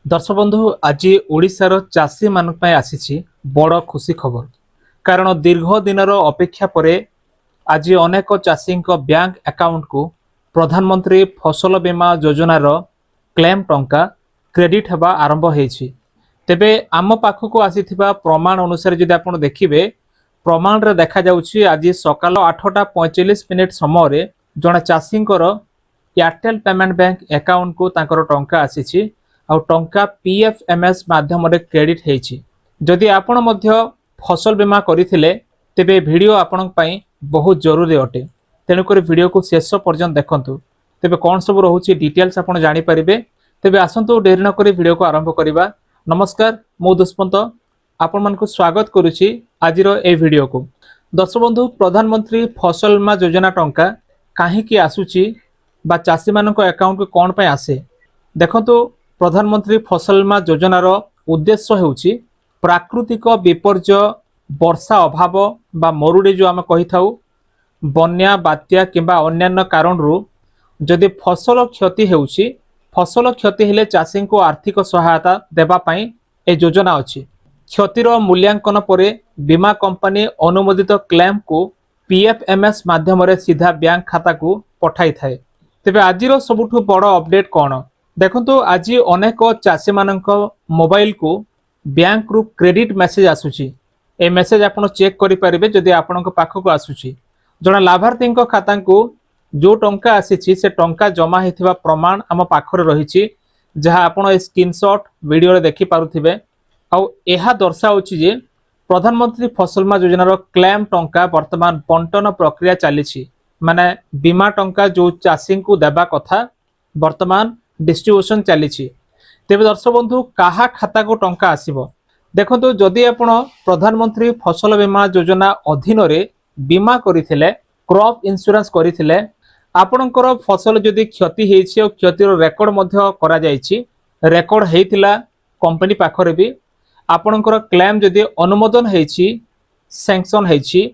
दर्शक बंधु आज ओडिशार चाषी मान आसी बड़ खुशी खबर। कारण दीर्घ दिनर अपेक्षा परे आज अनेक चाषी बैंक अकाउंट को प्रधानमंत्री फसल बीमा योजनार क्लेम टंका क्रेडिट होगा आरंभ होती। तेबे आम पाखक आसीथिबा प्रमाण अनुसार जदि आप देखिए प्रमाण रे देखा जाउछि आज सकाल 8:45 समय जड़े चाषी एयरटेल पेमेंट बैंक अकाउंट को तांकर टंका आसीछि आ टंका पीएफएमएस माध्यम क्रेडिट होती। जदि आपण मध्य फसल बीमा करथिले तेबे वीडियो आपण पई बहुत जरूरी अटे। तेणुक वीडियो को शेष पर्यंत देखंतु। तेबे कौन सब रोचे डिटेल्स आपण जानि परिबे। तेबे आसंतु देरी न करी वीडियो को आरंभ करिबा। नमस्कार, मो दुष्मंत आपण मान को स्वागत करुछि आजिर ए वीडियो को। दर्शक बंधु, प्रधानमंत्री फसल बीमा योजना टंका काहेकि आसुछि बा चाषी मानक अकाउंट को कौन पे आसे देखंतु। प्रधानमंत्री फसल बीमा योजनार उद्देश्य हेउछि प्राकृतिक विपर्य, वर्षा अभाव बा मरुड़ी जो आम कही था, बन्या बात्या किंबा अन्यान्य कारणरू जदि फसल क्षति हेउछि, फसल क्षति हेले चाषी को आर्थिक सहायता देबा पई ए योजना अछि। क्षतिर मूल्यांकन परे बीमा कंपनी अनुमोदित क्लेम को पीएफएमएस माध्यम सीधा बैंक खाता को पठाई थाए। तेबे आजिर सबुठु बड़ अपडेट कौन देखंतु। आज अनेक चाषी मानक मोबाइल को बैंक रु क्रेडिट मेसेज आसुची। ए मेसेज आपण चेक करि परिबे जदि आपनक पाखक आसुची। जणा लाभार्थी खाता को जो टंका आसीची से टंका जमा हेथिबा प्रमाण आम पाखरे रहिची, जहां आपण ए स्क्रीनशॉट वीडियो रे देखि पारुथिबे। आ एहा दर्शाउची जे प्रधानमंत्री फसल बीमा योजनार क्लेम टंका वर्तमान बंटन प्रक्रिया चलीची। माने बीमा टंका जो चाषी को देबा कथा वर्तमान डिस्ट्रीब्यूशन चलीची। तेबे दर्शक बंधु, काहा खाता को टंका आसीबो देखंतु। जदि आपण प्रधानमंत्री फसल बीमा योजना अधीन रे बीमा करिथिले, क्रॉप इंश्योरेंस करिथिले, आपणकर फसल जदि क्षति हेछि और क्षतिर रेकर्ड मध्य करा जायछि, रेकर्ड हेतिला कंपनी पाखरे भी आपणकर क्लेम जदि अनुमोदन हेछि, सैंक्शन हेछि,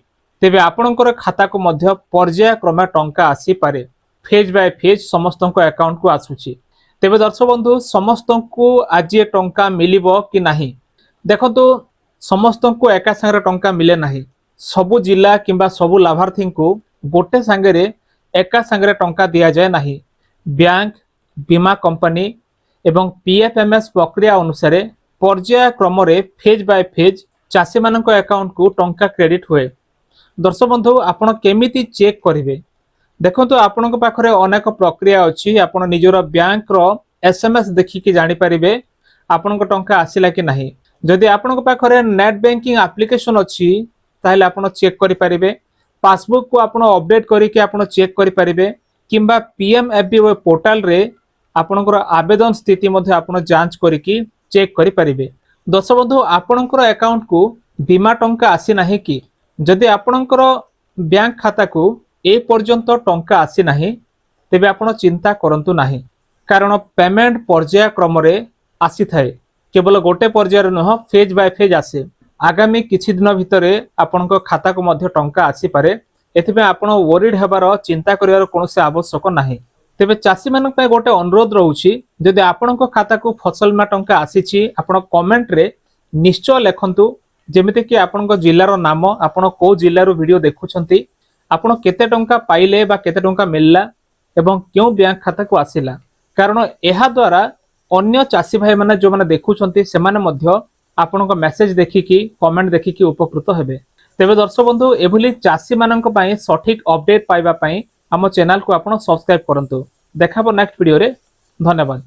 तेबे आपणकर खाता को मध्य पर्याय क्रम टंका आसी पारे। फेज बाय फेज समस्त अकाउंट को आसुछि। तेबे दर्शक बंधु, समस्त को आज ये टंका मिलिबो कि नाही देखंतु। समस्त को एका संगे टंका मिले नाही। सबु जिला किंबा सबु लाभार्थी को गोटे संगे एका संगे टंका दिया जाए नाही। बैंक, बीमा कंपनी एवं पीएफएमएस प्रक्रिया अनुसार पर्याय क्रम फेज बाय फेज चाषी मानक अकाउंट को टंका क्रेडिट हुए। दर्शक बंधु, आपण केमिति चेक करिवे देखंतु। आपनक पाखरे अनेक प्रक्रिया अछि। आपण निजर बैंक रो एसएमएस देखिकी जानि परिबे आपनक टंका आसिला कि नाही। जदि आपनक पाखरे नेट बैंकिंग एप्लीकेशन अछि ताहेले आपण चेक करि परिबे। पासबुक को आपण अपडेट करिके आपण चेक करि परिबे, किंबा पीएमएफबीवाई पोर्टल रे आपनकर आवेदन स्थिति मध्ये आपण जांच करिकी चेक करि परिबे। दर्शक बंधु, आपनकर अकाउंट को बीमा टंका आसी नाही कि जदि आपनकर बैंक खाता को ए पर्यंत टंका आसी नाही, तेबे आपण चिंता करंतु नाही। कारण पेमेंट पर्याय क्रम आसी थाए। केवल गोटे पर्यायर नुह, फेज बाय फेज आसे। आगामी किछि दिन भितरे आपनक खाता को मध्य टंका आसी पारे। एथिबे आपण वरीड हेबार चिंता करिवार कोनोसे आवश्यक नाही। तेबे चाषी मानक पय गोटे अनुरोध रहउछि, जदि आपनक खाता को फसल बीमा टंका आसीछि आपण कमेंट रे निश्चय लेखंतु। जेमिति कि आपनक जिल्लार नाम, आपण को जिल्लारो वीडियो देखुछंती, आपण केते टंका पाइले बा केते टंका मिलला एवं क्यों बैंक खाता को आसिला। कारण एहा द्वारा अन्य चाषी भाई माने जो माने देखुछंती सेमाने मध्य आपनक मेसेज देखिकी, कमेंट देखिकी उपकृत हेबे। तेबे दर्शक बंधु, एभली चाषी मानक पई सठिक अपडेट पाइबा पई हम चैनल को आपण सब्सक्राइब करंतु। देखाबो नेक्स्ट वीडियो रे। धन्यवाद।